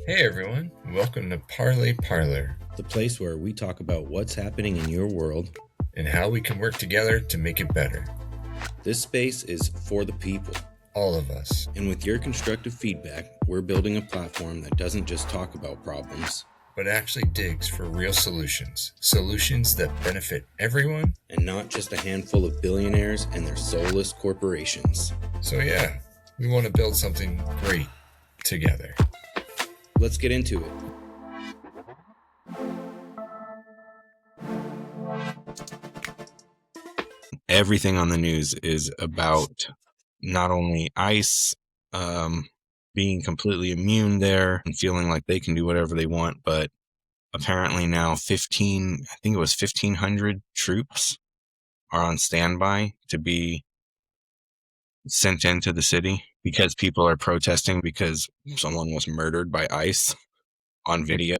Hey everyone, welcome to Parlay Parlor, the place where we talk about what's happening in your world and how we can work together to make it better. This space is for the people, all of us. And with your constructive feedback, we're building a platform that doesn't just talk about problems, but actually digs for real solutions. Solutions that benefit everyone, and not just a handful of billionaires and their soulless corporations. So yeah, we want to build something great together. Let's get into it. Everything on the news is about not only ICE being completely immune there and feeling like they can do whatever they want, but apparently now 1,500 troops are on standby to be sent into the city because people are protesting because someone was murdered by ICE on video.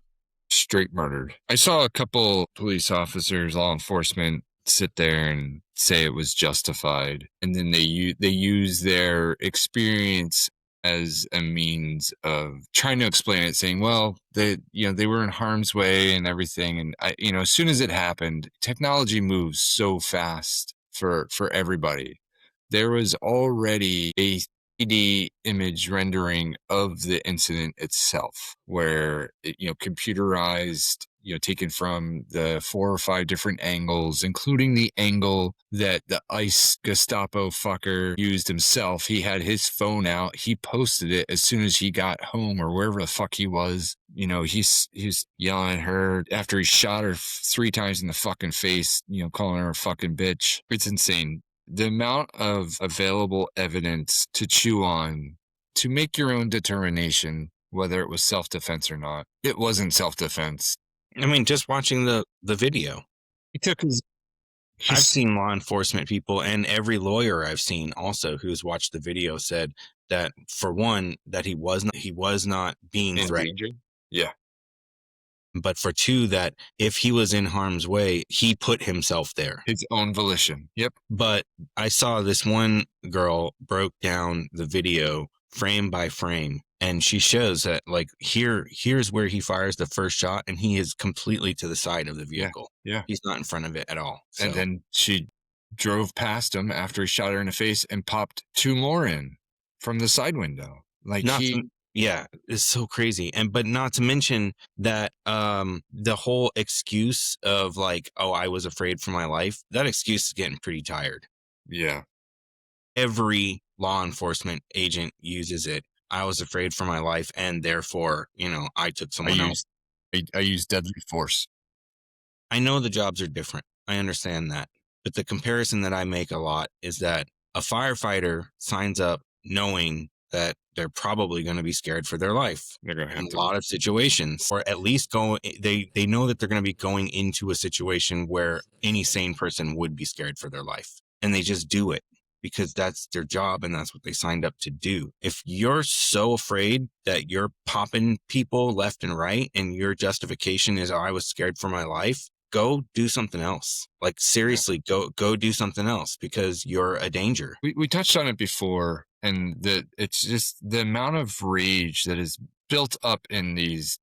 Straight murdered. I saw a couple police officers, law enforcement, sit there and say it was justified, and then they use their experience as a means of trying to explain it, saying, well, they were in harm's way and everything, and as soon as it happened, technology moves so fast for everybody. There was already a 3D image rendering of the incident itself, where computerized, taken from the 4 or 5 different angles, including the angle that the ICE Gestapo fucker used himself. He had his phone out. He posted it as soon as he got home or wherever the fuck he was. He's yelling at her after he shot her 3 times in the fucking face, calling her a fucking bitch. It's insane. The amount of available evidence to chew on to make your own determination whether it was self-defense or not. It wasn't self-defense. I mean, just watching the video. He took his I've seen law enforcement people, and every lawyer I've seen also who's watched the video said that, for one, that he was not being threatened. Yeah. But for two, that if he was in harm's way, he put himself there. His own volition. Yep. But I saw this one girl broke down the video frame by frame, and she shows that, like, here's where he fires the first shot, and he is completely to the side of the vehicle. Yeah. He's not in front of it at all. So. And then she drove past him after he shot her in the face and popped 2 more in from the side window. Yeah, it's so crazy. But not to mention that the whole excuse of, like, oh, I was afraid for my life, that excuse is getting pretty tired. Yeah. Every law enforcement agent uses it. I was afraid for my life, and therefore, I took someone else. I use deadly force. I know the jobs are different. I understand that. But the comparison that I make a lot is that a firefighter signs up knowing that they're probably going to be scared for their life. They're going to have in a lot of situations, or at least they know that they're going to be going into a situation where any sane person would be scared for their life. And they just do it because that's their job and that's what they signed up to do. If you're so afraid that you're popping people left and right and your justification is, oh, I was scared for my life, go do something else. Like, seriously, go do something else because you're a danger. We touched on it before, and it's just the amount of rage that is built up in these.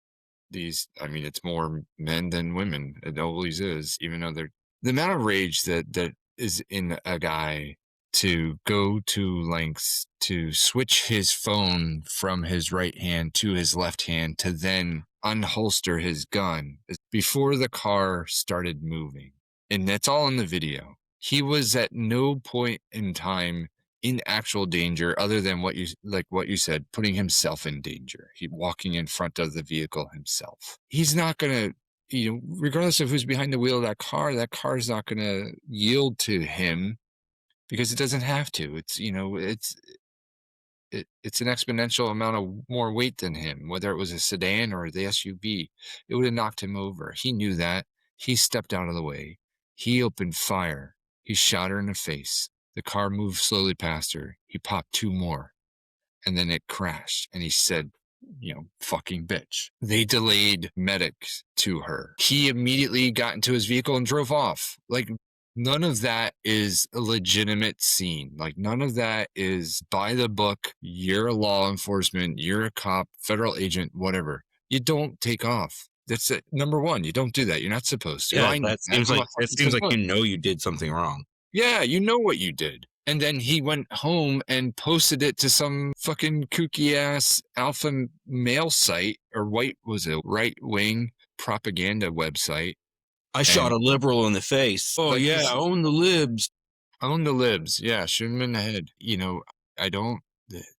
I mean, it's more men than women. It always is, even though the amount of rage that is in a guy to go to lengths to switch his phone from his right hand to his left hand to then unholster his gun before the car started moving. And that's all in the video. He was at no point in time in actual danger other than what you said, putting himself in danger. He walking in front of the vehicle himself. He's not going to, regardless of who's behind the wheel of that car is not going to yield to him because it doesn't have to. It's, it's an exponential amount of more weight than him, whether it was a sedan or the SUV. It would have knocked him over. He knew that. He stepped out of the way. He opened fire. He shot her in the face. The car moved slowly past her. He popped 2 more. And then it crashed. And he said, fucking bitch. They delayed medics to her. He immediately got into his vehicle and drove off. Like, none of that is a legitimate scene. Like, none of that is by the book. You're a law enforcement. You're a cop, federal agent, whatever. You don't take off. That's it. Number one, you don't do that. You're not supposed to. Yeah, I know that that. seems I'm like a fucking civilian. you did something wrong. Yeah, you know what you did. And then he went home and posted it to some fucking kooky ass alpha male site or was a right wing propaganda website. I shot And a liberal in the face. Oh like yeah, this, own the libs. own the libs. Yeah, shoot him in the head. I don't.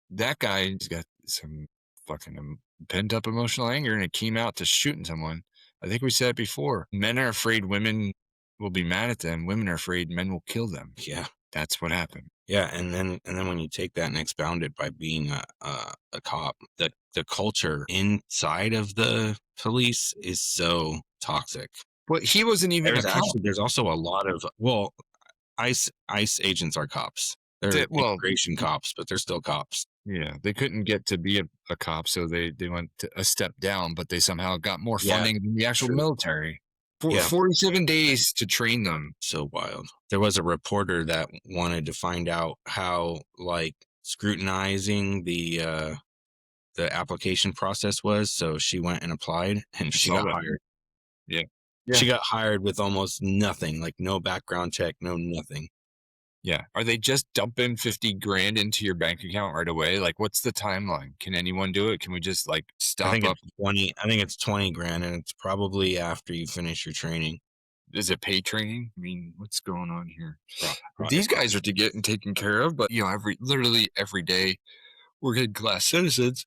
That guy's got some fucking pent up emotional anger, and it came out to shooting someone. I think we said it before. Men are afraid women will be mad at them. Women are afraid men will kill them. Yeah. That's what happened. Yeah, and then when you take that and expound it by being a cop, the culture inside of the police is so toxic. But he wasn't even a cop. There's also a lot of ICE agents are cops. They're Well, immigration cops, but they're still cops. yeah, they couldn't get to be a cop, so they went a step down, but they somehow got more Yeah, funding than the actual true. military. Yeah. 47 days to train them. So wild. There was a reporter that wanted to find out how scrutinizing the application process was. So she went and applied and she got hired. Yeah. She got hired with almost nothing, like no background check, no nothing. Yeah. Are they just dumping 50 grand into your bank account right away? Like, what's the timeline? Can anyone do it? Can we just stop up? I think it's 20 grand, and it's probably after you finish your training. Is it pay training? I mean, what's going on here? These guys are to get taken care of, but literally every day, working class citizens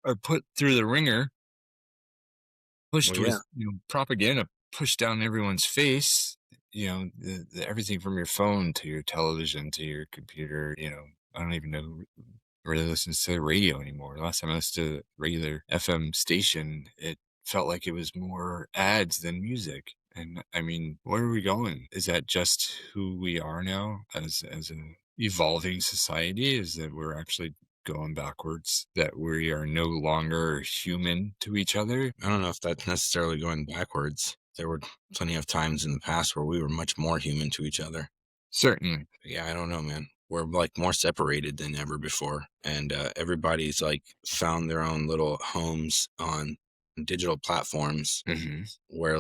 are put through the ringer, pushed with propaganda pushed down everyone's face. Everything from your phone to your television to your computer. I don't even know who really listens to the radio anymore. The last time I listened to a regular FM station, it felt like it was more ads than music. And I mean, where are we going? Is that just who we are now as an evolving society? Is that we're actually going backwards, that we are no longer human to each other? I don't know if that's necessarily going backwards. There were plenty of times in the past where we were much more human to each other. Certainly. Yeah, I don't know, man. We're more separated than ever before. And everybody's found their own little homes on digital platforms where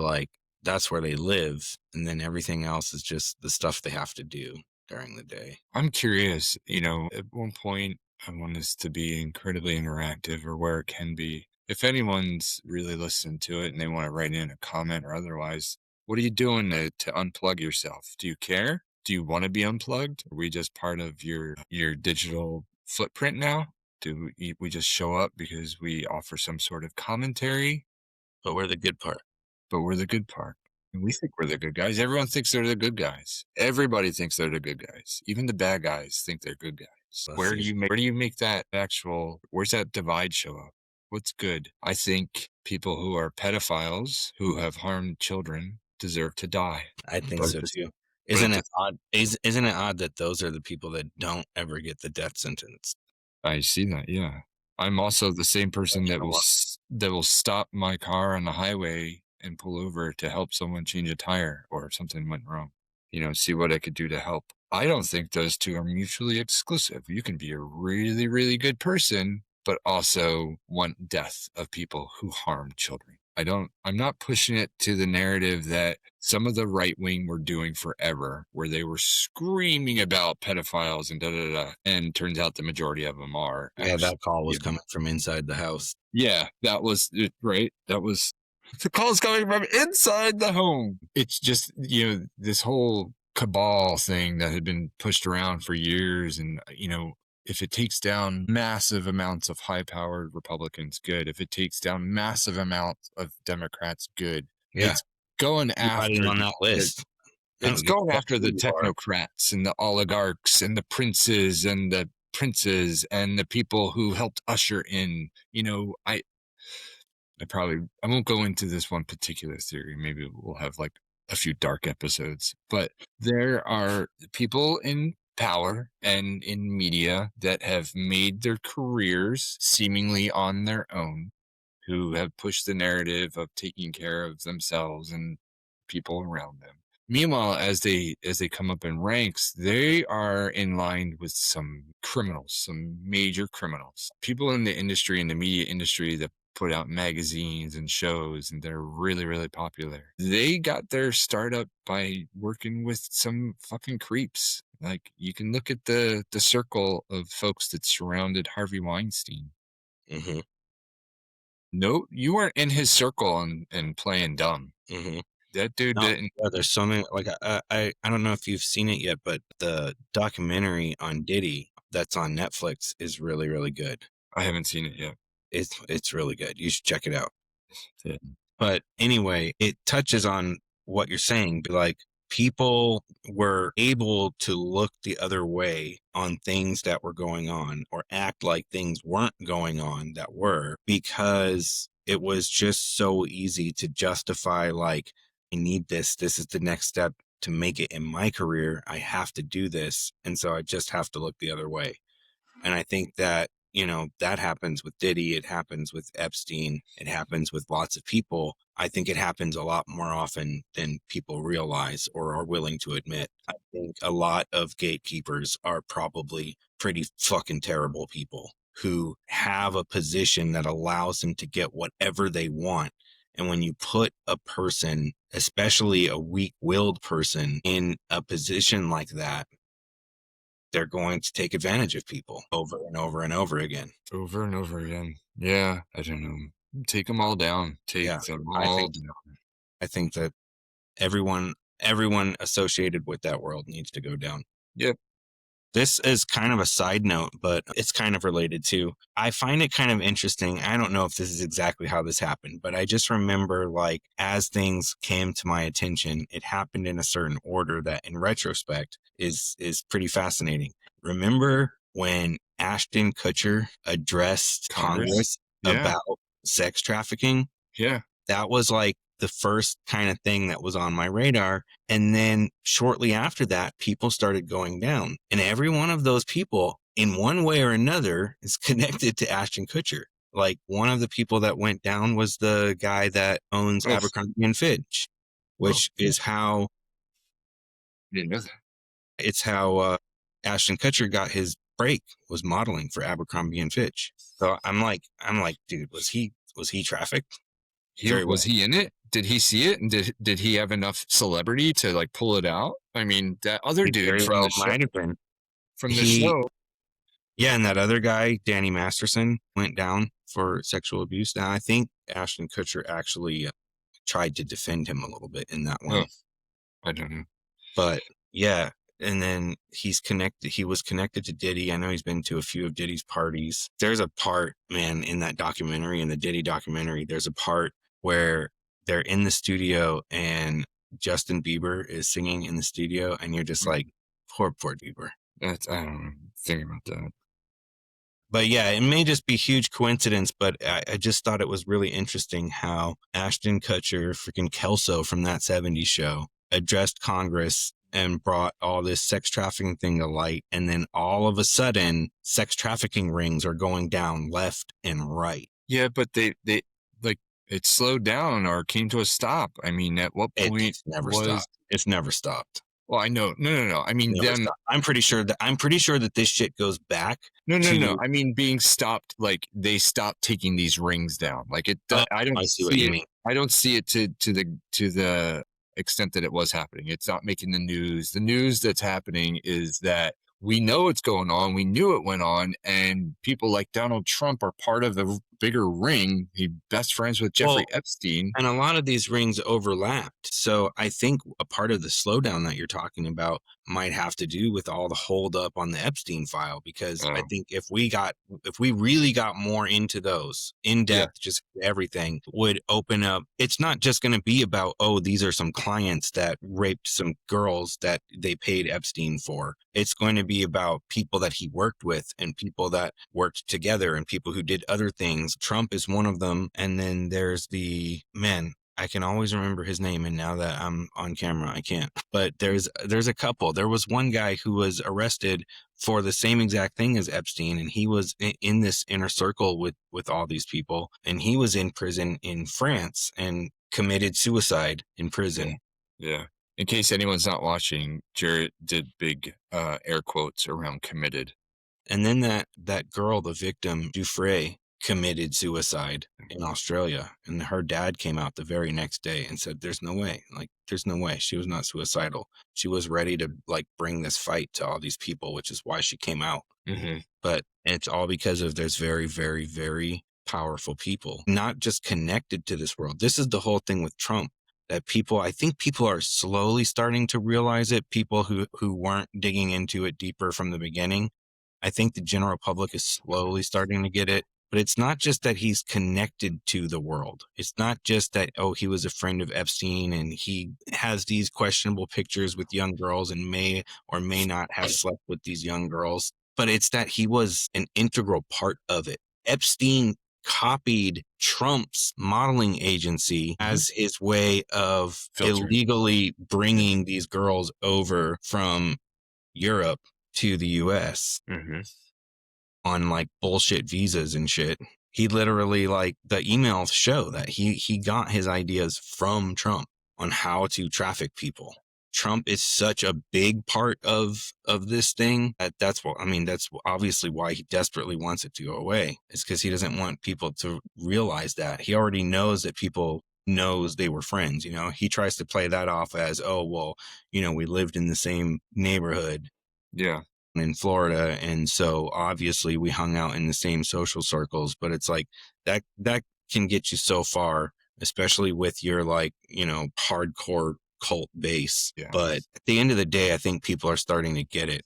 that's where they live. And then everything else is just the stuff they have to do during the day. I'm curious, at one point I want this to be incredibly interactive, or where it can be. If anyone's really listened to it and they want to write in a comment or otherwise, what are you doing to unplug yourself? Do you care? Do you want to be unplugged? Are we just part of your digital footprint now? Do we just show up because we offer some sort of commentary? But we're the good part. And we think we're the good guys. Everyone thinks they're the good guys. Everybody thinks they're the good guys. Even the bad guys think they're good guys. Where do you make that where's that divide show up? What's good? I think people who are pedophiles, who have harmed children, deserve to die. I think so too. Isn't it odd? Isn't it odd that those are the people that don't ever get the death sentence? I see that. Yeah. I'm also the same person that will stop my car on the highway and pull over to help someone change a tire or if something went wrong. See what I could do to help. I don't think those two are mutually exclusive. You can be a really, really good person, but also want death of people who harm children. I'm not pushing it to the narrative that some of the right wing were doing forever, where they were screaming about pedophiles and and turns out the majority of them are. Yeah, that call was coming from inside the house. Yeah, that was it, right. That was the call's coming from inside the home. It's just, this whole cabal thing that had been pushed around for years. And, if it takes down massive amounts of high-powered Republicans, good. If it takes down massive amounts of Democrats, good. Yeah. It's going after on that list. It's going after the technocrats and the oligarchs and the princes and the princes and the people who helped usher in, I won't go into this one particular theory. Maybe we'll have a few dark episodes, but there are people in power and in media that have made their careers seemingly on their own, who have pushed the narrative of taking care of themselves and people around them. Meanwhile, as they come up in ranks, they are in line with some criminals, some major criminals. People in the industry, in the media industry, the put out magazines and shows, and they're really, really popular. They got their startup by working with some fucking creeps. Like, you can look at the circle of folks that surrounded Harvey Weinstein. Mm-hmm. No, you weren't in his circle and playing dumb. Mm-hmm. That dude No, didn't. yeah, there's so many. Like I don't know if you've seen it yet, but the documentary on Diddy that's on Netflix is really, really good. I haven't seen it yet. It's really good. You should check it out. Yeah. But anyway, it touches on what you're saying. Like, people were able to look the other way on things that were going on or act like things weren't going on that were, because it was just so easy to justify, like, I need this. This is the next step to make it in my career. I have to do this. And so I just have to look the other way. And I think that, that happens with Diddy. It happens with Epstein. It happens with lots of people. I think it happens a lot more often than people realize or are willing to admit. I think a lot of gatekeepers are probably pretty fucking terrible people who have a position that allows them to get whatever they want. And when you put a person, especially a weak-willed person, in a position like that, they're going to take advantage of people over and over and over again. Over and over again. Yeah, I don't know. Take them all down. Yeah, Take them I all think down. I think that everyone associated with that world needs to go down. Yep. This is kind of a side note, but it's kind of related too. I find it kind of interesting. I don't know if this is exactly how this happened, but I just remember, like, as things came to my attention, it happened in a certain order that in retrospect is pretty fascinating. Remember when Ashton Kutcher addressed Congress. Congress Yeah. about sex trafficking? Yeah. That was like the first kind of thing that was on my radar. And then shortly after that, people started going down. And every one of those people, in one way or another, is connected to Ashton Kutcher. Like, one of the people that went down was the guy that owns Oh, Abercrombie and Fitch, which is how didn't know that. it's how Ashton Kutcher got his break, was modeling for Abercrombie and Fitch. So I'm like, dude, was he trafficked? Very well. Was he in it? Did he see it? And did he have enough celebrity to, like, pull it out? I mean, that other He dude very from well the show, might have been. from the show. Yeah, and that other guy, Danny Masterson, went down for sexual abuse. Now, I think Ashton Kutcher actually tried to defend him a little bit in that one. Oh, I don't know. But yeah, and then he was connected to Diddy. I know he's been to a few of Diddy's parties. There's a part, man, in that documentary, in the Diddy documentary, there's a part where they're in the studio and Justin Bieber is singing in the studio, and you're just like, poor Bieber. I don't know. Think about that. But yeah, it may just be huge coincidence, but I just thought it was really interesting how Ashton Kutcher, freaking Kelso from that 70s show, addressed Congress and brought all this sex trafficking thing to light. And then all of a sudden, sex trafficking rings are going down left and right. Yeah, but they like, it slowed down or came to a stop. I mean, at what point It's never stopped. It's never stopped. Well, I know. No. I mean, Never them. stopped. I'm pretty sure that this shit goes back. No. I mean, being stopped, like, they stopped taking these rings down. Like, it. I don't see what you mean. I don't see it to the extent that it was happening. It's not making the news. The news that's happening is that we know it's going on. We knew it went on, and people like Donald Trump are part of a bigger ring. He best friends with Jeffrey Epstein. And a lot of these rings overlapped. So I think a part of the slowdown that you're talking about might have to do with all the holdup on the Epstein file, because I think if we really got more into those in depth, just everything would open up. It's not just going to be about, oh, these are some clients that raped some girls that they paid Epstein for. It's going to be about people that he worked with and people that worked together and people who did other things. Trump is one of them. And then there's I can always remember his name, and now that I'm on camera, I can't. But there's a couple. There was one guy who was arrested for the same exact thing as Epstein, and he was in this inner circle with all these people, and he was in prison in France and committed suicide in prison. Yeah. In case anyone's not watching, Jarrett did big air quotes around committed. And then that girl, the victim, Dufresne, committed suicide. in Australia, and her dad came out the very next day and said, "There's no way. Like, there's no way. She was not suicidal. She was ready to like bring this fight to all these people, which is why she came out." Mm-hmm. But it's all because of there's very, very, very powerful people, not just connected to this world. This is the whole thing with Trump, that people, I think people are slowly starting to realize it. People who weren't digging into it deeper from the beginning. I think the general public is slowly starting to get it. But it's not just that he's connected to the world. It's not just that, oh, he was a friend of Epstein and he has these questionable pictures with young girls and may or may not have slept with these young girls. But it's that he was an integral part of it. Epstein copied Trump's modeling agency as his way of Filter. illegally bringing these girls over from Europe to the US Mm-hmm. on like bullshit visas and shit. He literally, like, the emails show that he got his ideas from Trump on how to traffic people. Trump is such a big part of this thing that's what, I mean, that's obviously why he desperately wants it to go away. It's because he doesn't want people to realize that. He already knows that people knows they were friends. You know, he tries to play that off as, oh, well, you know, we lived in the same neighborhood Yeah. in Florida, and so obviously we hung out in the same social circles. But it's like that can get you so far, especially with your, like, you know, hardcore cult base. Yeah. But at the end of the day, I think people are starting to get it,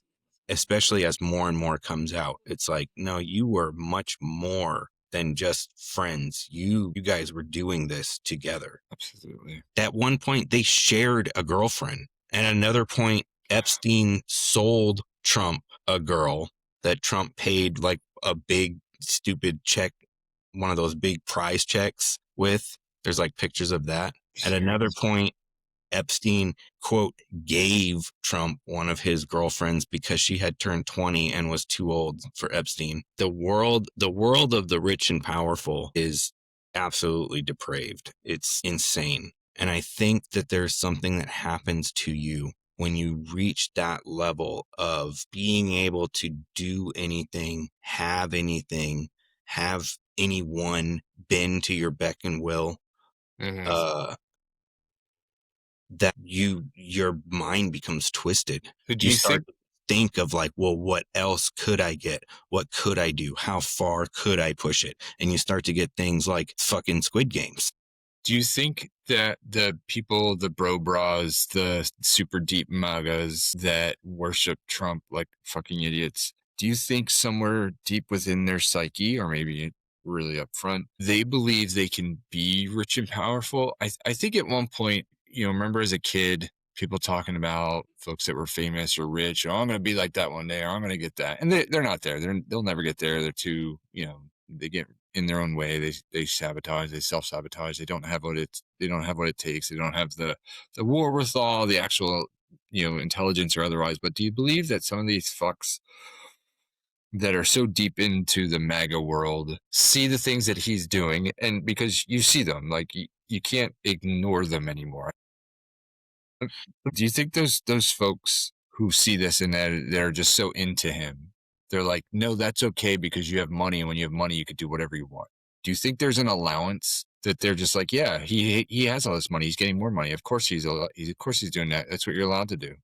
especially as more and more comes out. It's like, no, you were much more than just friends. You guys were doing this together. Absolutely. At one point, they shared a girlfriend. At another point, Epstein sold Trump a girl that Trump paid like a big stupid check, one of those big prize checks with. There's like pictures of that. At another point, Epstein, quote, gave Trump one of his girlfriends because she had turned 20 and was too old for Epstein. The world of the rich and powerful is absolutely depraved. It's insane. And I think that there's something that happens to you when you reach that level of being able to do anything, have anyone bend to your beck and will. Mm-hmm. That your mind becomes twisted. So do You you start think to think of like, well, what else could I get? What could I do? How far could I push it? And you start to get things like fucking Squid Games. that the people, the bro bras, the super deep magas that worship Trump like fucking idiots, do you think somewhere deep within their psyche, or maybe really up front, they believe they can be rich and powerful? I think at one point, you know, remember as a kid, people talking about folks that were famous or rich, oh, I'm going to be like that one day, or I'm going to get that. And they're not there. They'll never get there. They're too, you know, they get in their own way. They sabotage, they self-sabotage. They don't have what it takes. They don't have the wherewithal, the actual, you know, intelligence or otherwise. But do you believe that some of these fucks that are so deep into the MAGA world see the things that he's doing, and because you see them, like you can't ignore them anymore? Do you think those folks who see this and that they're just so into him, they're like, no, that's okay because you have money, and when you have money, you could do whatever you want? Do you think there's an allowance that they're just like, yeah, he has all this money, he's getting more money, of course he's doing that. That's what you're allowed to do.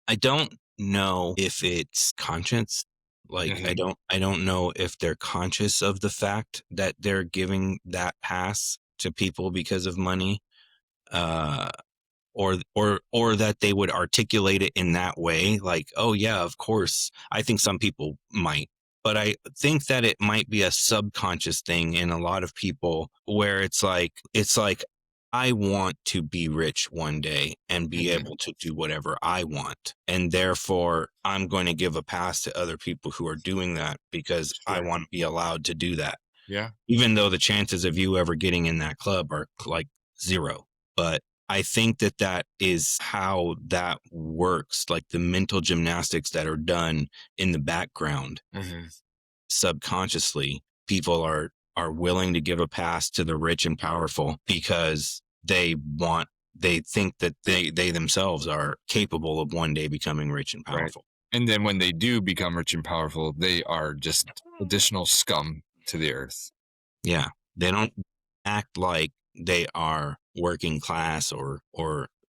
I don't know if it's conscience. Like, Mm-hmm. I don't know if they're conscious of the fact that they're giving that pass to people because of money. Or that they would articulate it in that way, like, oh yeah, of course. I think some people might, but I think that it might be a subconscious thing in a lot of people where it's like I want to be rich one day and be Mm-hmm. able to do whatever I want, and therefore I'm going to give a pass to other people who are doing that because I Sure. want to be allowed to do that, Yeah. even though the chances of you ever getting in that club are like zero. But I think that that is how that works, like the mental gymnastics that are done in the background Mm-hmm. subconsciously. People are willing to give a pass to the rich and powerful because they think that they themselves are capable of one day becoming rich and Right. powerful. And then when they do become rich and powerful, they are just additional scum to the earth. Yeah. They don't act like they are working class or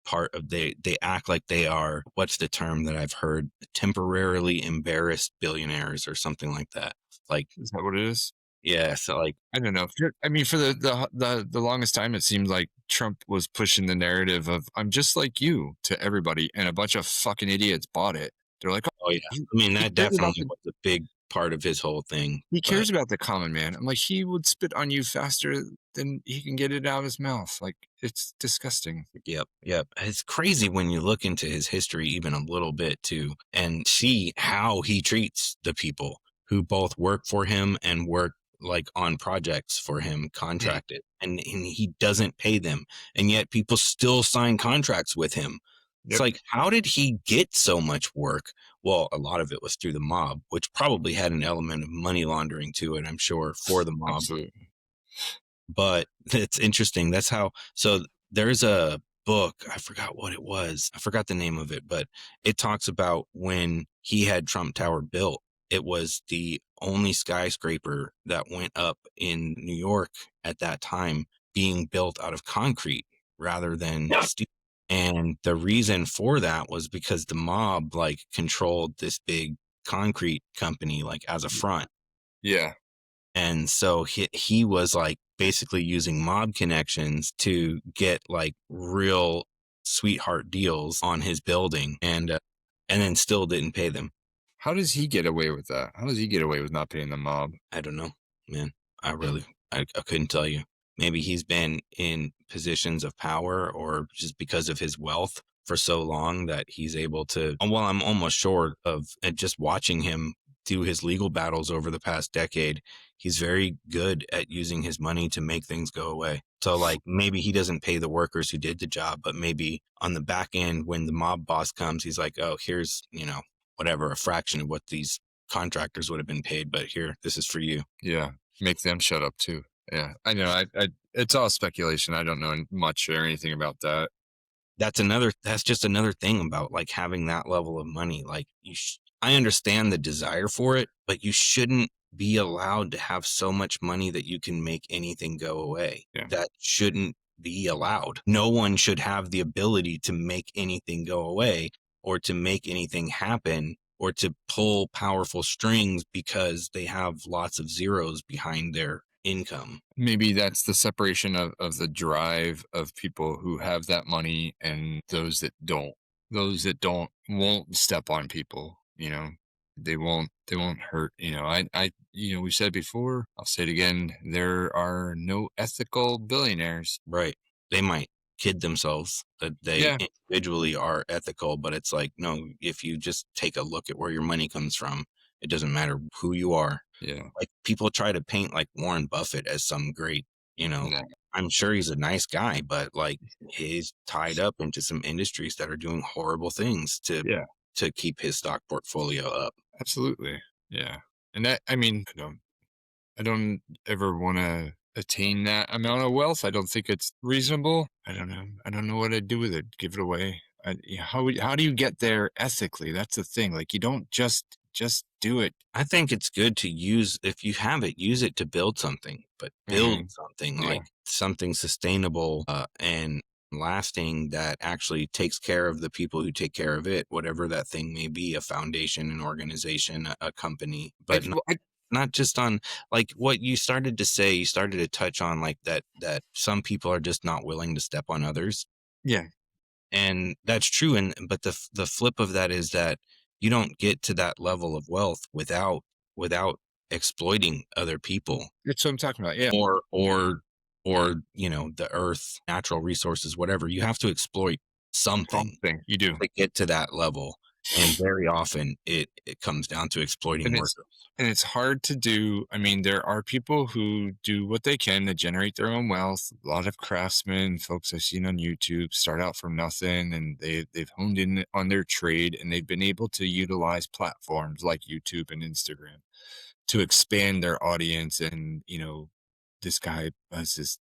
part of they act like they are, what's the term that I've heard, temporarily embarrassed billionaires or something like that. Like, Is that what it is? yeah, so like, I don't know. I mean, for the longest time, it seemed like Trump was pushing the narrative of "I'm just like you" to everybody, and a bunch of fucking idiots bought it. They're like, "Oh, oh yeah, he, I mean he that cares about definitely was a big part of his whole thing. But the common man." I'm like, he would spit on you faster than he can get it out of his mouth. Like, it's disgusting. yep, yep. It's crazy when you look into his history even a little bit too, and see how he treats the people who both work for him and work like on projects for him, Mm, contracted, and he doesn't pay them, and yet people still sign contracts with him. It's yep, like, how did he get so much work? Well, a lot of it was through the mob, which probably had an element of money laundering to it, I'm sure, for the mob. absolutely. But it's interesting. That's how, so there's a book, I forgot what it was. I forgot the name of it, but it talks about when he had Trump Tower built. It was the only skyscraper that went up in New York at that time being built out of concrete rather than steel. And the reason for that was because the mob like controlled this big concrete company like as a front. Yeah, And so he was like basically using mob connections to get like real sweetheart deals on his building, and then still didn't pay them. how does he get away with that? How does he get away with not paying the mob? I don't know, man. I couldn't tell you. Maybe he's been in positions of power or just because of his wealth for so long that he's able to. Well, I'm almost sure of just watching him do his legal battles over the past decade. He's very good at using his money to make things go away. So, like, maybe he doesn't pay the workers who did the job, but maybe on the back end, when the mob boss comes, he's like, oh, here's, whatever, a fraction of what these contractors would have been paid, but here, this is for you. Yeah, make them shut up too. Yeah, I know. It's all speculation. I don't know much or anything about that. That's just another thing about like having that level of money. Like I understand the desire for it, but you shouldn't be allowed to have so much money that you can make anything go away. Yeah, That shouldn't be allowed. No one should have the ability to make anything go away or to make anything happen or to pull powerful strings because they have lots of zeros behind their income. maybe that's the separation of the drive of people who have that money and those that don't. Those that don't won't step on people. They won't. They won't hurt. We've said before. I'll say it again. There are no ethical billionaires. Right. They might kid themselves that they Yeah, individually are ethical, but it's like, no, if you just take a look at where your money comes from, it doesn't matter who you are. yeah. Like people try to paint like Warren Buffett as some great, you know, No, I'm sure he's a nice guy, but like he's tied up into some industries that are doing horrible things yeah. to keep his stock portfolio up. Absolutely. Yeah. And that, I mean, I don't ever want to attain that amount of wealth. I don't think it's reasonable. I don't know. I don't know what I'd do with it. Give it away. How do you get there ethically? That's the thing. Like you don't just do it. I think it's good to use, if you have it, use it to build something, but build Mhm. something Yeah. like something sustainable and lasting that actually takes care of the people who take care of it, whatever that thing may be, a foundation, an organization, a company, I, but well, I, not just on like what you started to say, you started to touch on like that some people are just not willing to step on others. yeah. And that's true. And but the flip of that is that you don't get to that level of wealth without exploiting other people That's what I'm talking about. Yeah. or the earth, natural resources, whatever. You have to exploit something Something you do. to get to that level. And very often it comes down to exploiting And workers. it's hard to do. I mean, there are people who do what they can to generate their own wealth. A lot of craftsmen, folks I've seen on YouTube, start out from nothing, and they've honed in on their trade, and they've been able to utilize platforms like YouTube and Instagram to expand their audience and this guy has this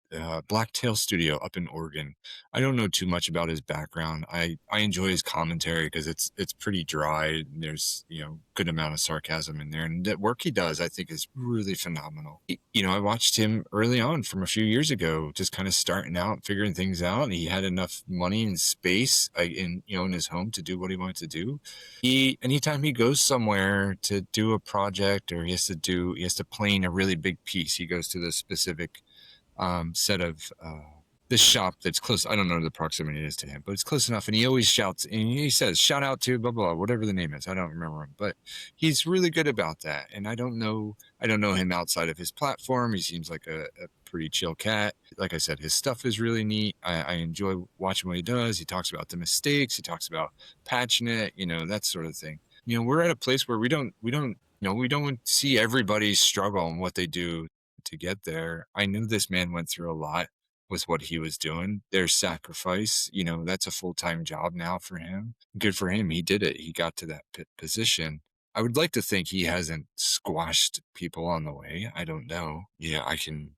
Blacktail studio up in Oregon. I don't know too much about his background. I enjoy his commentary because it's pretty dry. And there's good amount of sarcasm in there, and the work he does I think is really phenomenal. I watched him early on from a few years ago, just kind of starting out, figuring things out, and he had enough money and space in his home to do what he wanted to do. Anytime he goes somewhere to do a project, or he has to plane a really big piece, he goes to the specific set of this shop that's close. I don't know the proximity it is to him, but it's close enough. And he always shouts, and he says, "Shout out to blah blah," whatever the name is. I don't remember him, but he's really good about that. And I don't know him outside of his platform. He seems like a pretty chill cat. Like I said, his stuff is really neat. I enjoy watching what he does. He talks about the mistakes. He talks about patching it, that sort of thing. We're at a place where we don't see everybody's struggle and what they do to get there. I knew this man went through a lot with what he was doing. There's sacrifice, that's a full-time job now for him. Good for him. He did it. He got to that position. I would like to think he hasn't squashed people on the way. I don't know. Yeah, I can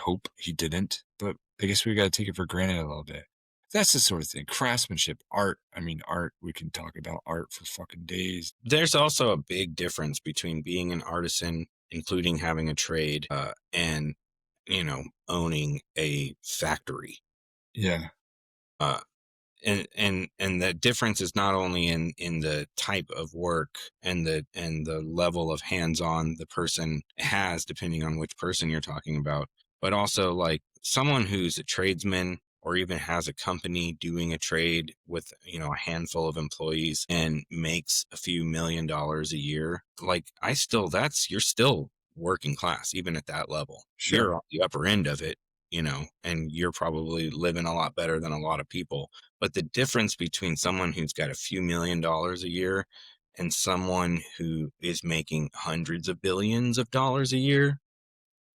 hope he didn't, but I guess we got to take it for granted a little bit. That's the sort of thing. Craftsmanship, art. I mean, art, we can talk about art for fucking days. There's also a big difference between being an artisan, including having a trade, and, owning a factory. Yeah. And the difference is not only in the type of work and the level of hands-on the person has, depending on which person you're talking about, but also like someone who's a tradesman or even has a company doing a trade with a handful of employees and makes a few $1,000,000 a year. Like you're still working class even at that level. Sure. You're on the upper end of it, and you're probably living a lot better than a lot of people. But the difference between someone who's got a few $1,000,000 a year and someone who is making hundreds of billions of dollars a year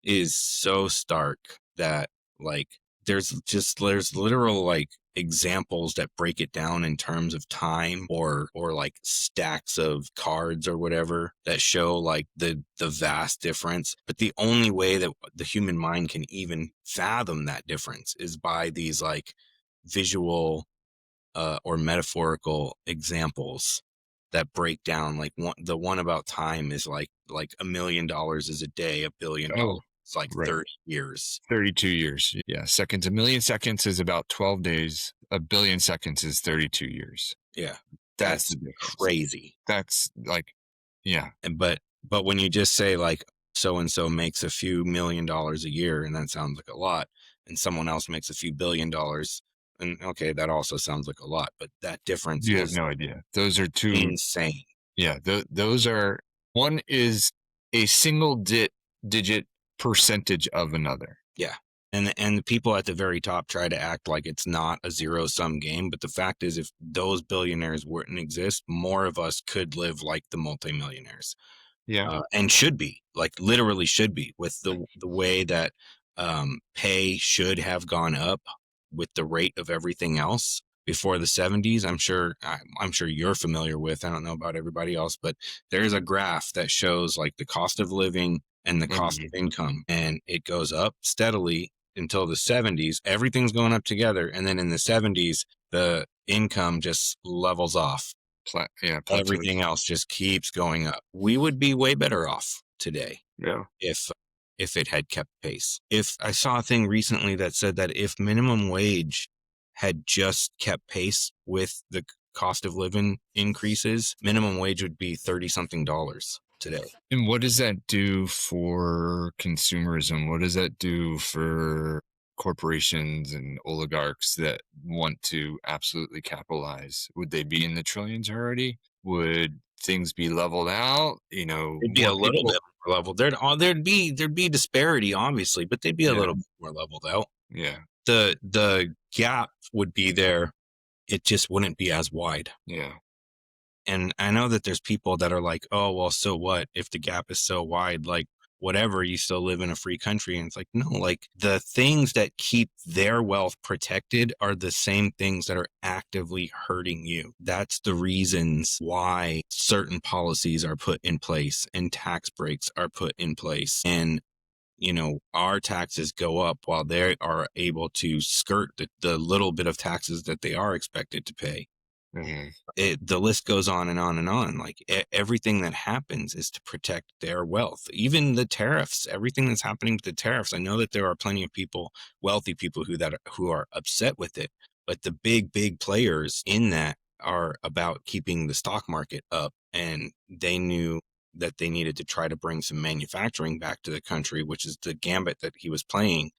is so stark that like there's literal like examples that break it down in terms of time or like stacks of cards or whatever that show like the vast difference. But the only way that the human mind can even fathom that difference is by these like visual or metaphorical examples that break down. Like the one about time is like $1,000,000 is a day, $1,000,000,000 it's like right. 30 years. 32 years. Yeah. Seconds. 1,000,000 seconds is about 12 days. 1,000,000,000 seconds is 32 years. Yeah. That's crazy. That's like, yeah. But when you just say like so-and-so makes a few $1,000,000 a year, and that sounds like a lot, and someone else makes a few $1,000,000,000, and okay, that also sounds like a lot, but that difference You is have no idea. Those are two insane. Yeah. Those are, one is a single digit percentage of another. Yeah. And the people at the very top try to act like it's not a zero-sum game. But the fact is, if those billionaires wouldn't exist, more of us could live like the multimillionaires. Yeah. And should be, like literally should be, with the way that pay should have gone up with the rate of everything else before the 70s. I'm sure you're familiar with, I don't know about everybody else, but there's a graph that shows like the cost of living and the cost of income, and it goes up steadily until the 70s. Everything's going up together, and then in the 70s the income just levels off. Everything else just keeps going up. We would be way better off today if it had kept pace. If I saw a thing recently that said that if minimum wage had just kept pace with the cost of living increases, minimum wage would be $30-something today. And what does that do for consumerism? What does that do for corporations and oligarchs that want to absolutely capitalize? Would they be in the trillions already? Would things be leveled out? It'd be a little bit more leveled. There'd be disparity, obviously, but they'd be a little bit more leveled out. Yeah. The gap would be there. It just wouldn't be as wide. Yeah. And I know that there's people that are like, oh, well, so what if the gap is so wide? Like, whatever, you still live in a free country. And it's like, no, like the things that keep their wealth protected are the same things that are actively hurting you. That's the reasons why certain policies are put in place and tax breaks are put in place. And our taxes go up while they are able to skirt the little bit of taxes that they are expected to pay. Mhm. The list goes on and on and on. Like everything that happens is to protect their wealth. Even the tariffs, everything that's happening with the tariffs. I know that there are plenty of people, wealthy people who are upset with it, but the big players in that are about keeping the stock market up, and they knew that they needed to try to bring some manufacturing back to the country, which is the gambit that he was playing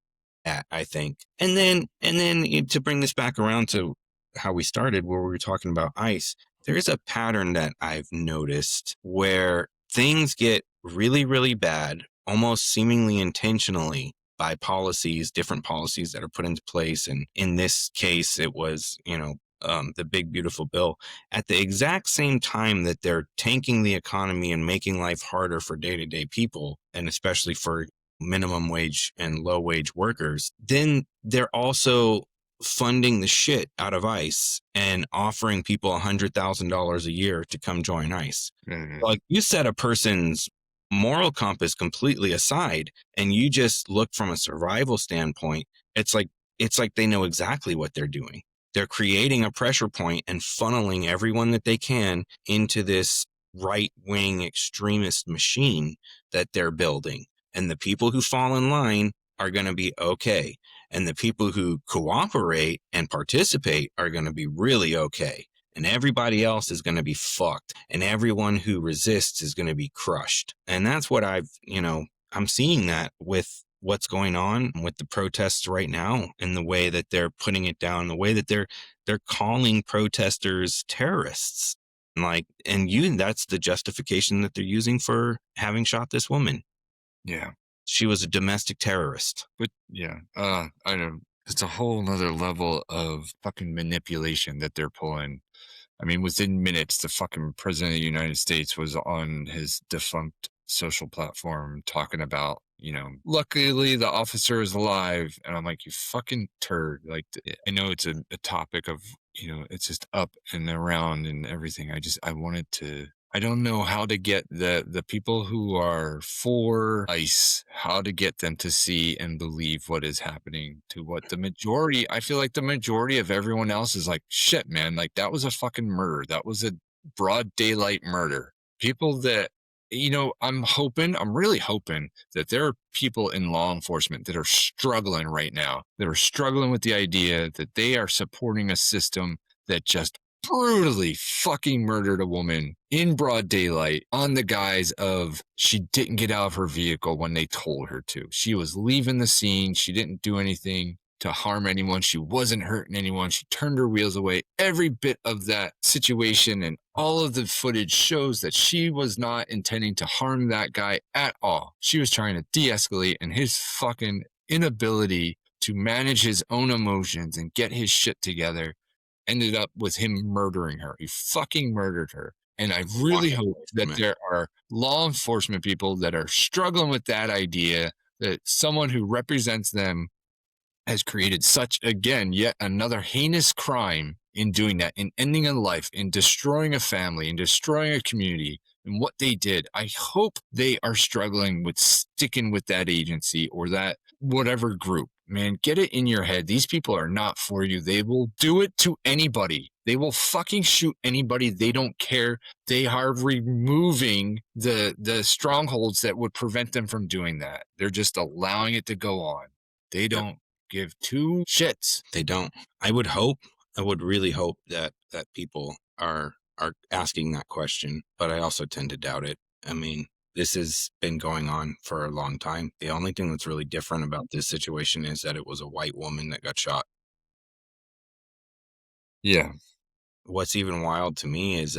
at, I think. And then to bring this back around to how we started, where we were talking about ICE, there is a pattern that I've noticed where things get really, really bad, almost seemingly intentionally by policies, different policies that are put into place. And in this case, it was, the big, beautiful bill at the exact same time that they're tanking the economy and making life harder for day to day people, and especially for minimum wage and low wage workers. Then they're also funding the shit out of ICE and offering people $100,000 a year to come join ICE. Mhm. Like, you set a person's moral compass completely aside and you just look from a survival standpoint. It's like they know exactly what they're doing. They're creating a pressure point and funneling everyone that they can into this right-wing extremist machine that they're building. And the people who fall in line are going to be okay. And the people who cooperate and participate are going to be really okay. And everybody else is going to be fucked. And everyone who resists is going to be crushed. And that's what I'm seeing that with what's going on with the protests right now, and the way that they're putting it down, the way that they're calling protesters terrorists. That's the justification that they're using for having shot this woman. Yeah. She was a domestic terrorist. But yeah, I don't. It's a whole nother level of fucking manipulation that they're pulling. I mean, within minutes, the fucking president of the United States was on his defunct social platform talking about, luckily the officer is alive. And I'm like, you fucking turd. Like, I know it's a topic of, it's just up and around and everything. I wanted to. I don't know how to get the people who are for ICE, how to get them to see and believe what is happening to what the majority. I feel like the majority of everyone else is like, shit, man, like that was a fucking murder. That was a broad daylight murder. People that, I'm really hoping that there are people in law enforcement that are struggling right now, that are struggling with the idea that they are supporting a system that just brutally fucking murdered a woman in broad daylight on the guise of she didn't get out of her vehicle when they told her to. She was leaving the scene. She didn't do anything to harm anyone. She wasn't hurting anyone. She turned her wheels away. Every bit of that situation and all of the footage shows that she was not intending to harm that guy at all. She was trying to de-escalate, and his fucking inability to manage his own emotions and get his shit together ended up with him murdering her. He fucking murdered her. And I really hope that there are law enforcement people that are struggling with that idea, that someone who represents them has created such, again, yet another heinous crime in doing that, in ending a life, in destroying a family, in destroying a community, and what they did. I hope they are struggling with sticking with that agency or that whatever group. Man, get it in your head. These people are not for you. They will do it to anybody. They will fucking shoot anybody. They don't care. They are removing the strongholds that would prevent them from doing that. They're just allowing it to go on. They don't give two shits. They don't. I would really hope that people are asking that question, but I also tend to doubt it. I mean, this has been going on for a long time. The only thing that's really different about this situation is that it was a white woman that got shot. Yeah. What's even wild to me is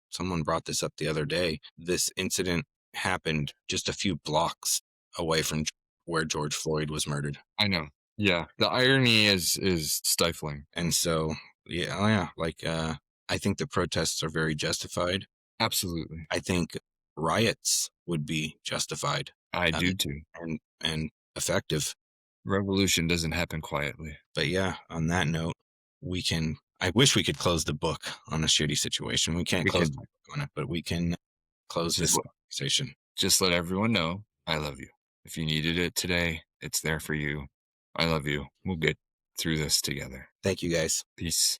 someone brought this up the other day. This incident happened just a few blocks away from where George Floyd was murdered. I know. Yeah. The irony is stifling. And so, I think the protests are very justified. Absolutely. I think riots would be justified. I do too. And effective. Revolution doesn't happen quietly. But yeah, on that note, I wish we could close the book on a shitty situation. We can't close the book on it, but we can close this conversation. Just let everyone know I love you. If you needed it today, it's there for you. I love you. We'll get through this together. Thank you, guys. Peace.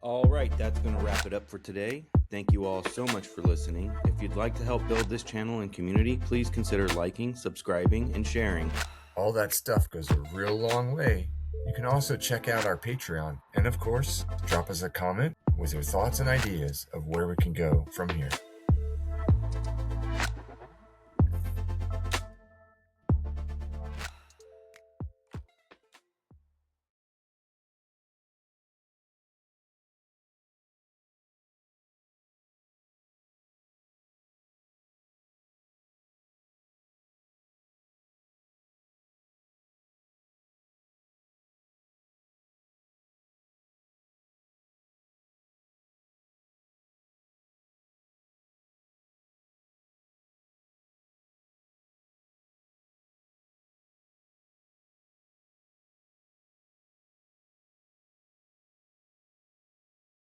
All right, that's going to wrap it up for today. Thank you all so much for listening. If you'd like to help build this channel and community, please consider liking, subscribing, and sharing. All that stuff goes a real long way. You can also check out our Patreon, and of course, drop us a comment with your thoughts and ideas of where we can go from here.